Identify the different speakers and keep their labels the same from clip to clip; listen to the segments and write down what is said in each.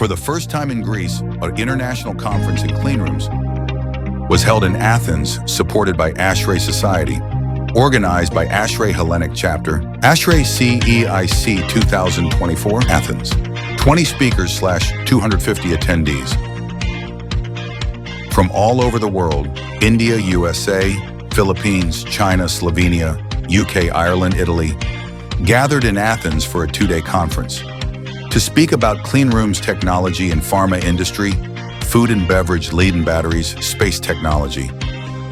Speaker 1: For the first time in Greece, an international conference in cleanrooms was held in Athens, supported by ASHRAE Society, organized by ASHRAE Hellenic Chapter, ASHRAE CEIC 2024, Athens. 20 speakers/250 attendees. From all over the world, India, USA, Philippines, China, Slovenia, UK, Ireland, Italy, gathered in Athens for a 2-day conference to speak about cleanrooms technology in pharma industry, food and beverage, lead-in batteries, space technology.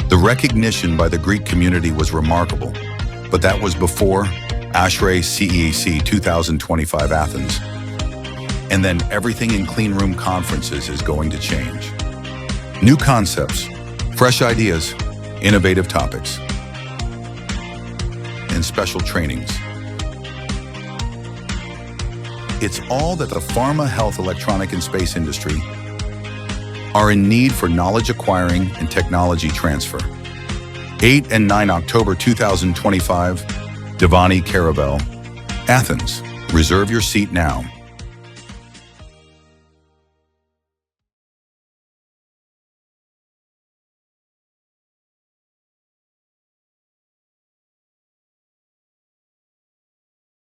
Speaker 1: The recognition by the Greek community was remarkable, but that was before ASHRAE CEIC 2025 Athens. And then everything in cleanroom conferences is going to change. New concepts, fresh ideas, innovative topics, and special trainings. It's all that the pharma, health, electronic, and space industry are in need for knowledge acquiring and technology transfer. 8 and 9 October 2025, Divani Caravel, Athens. Reserve your seat now.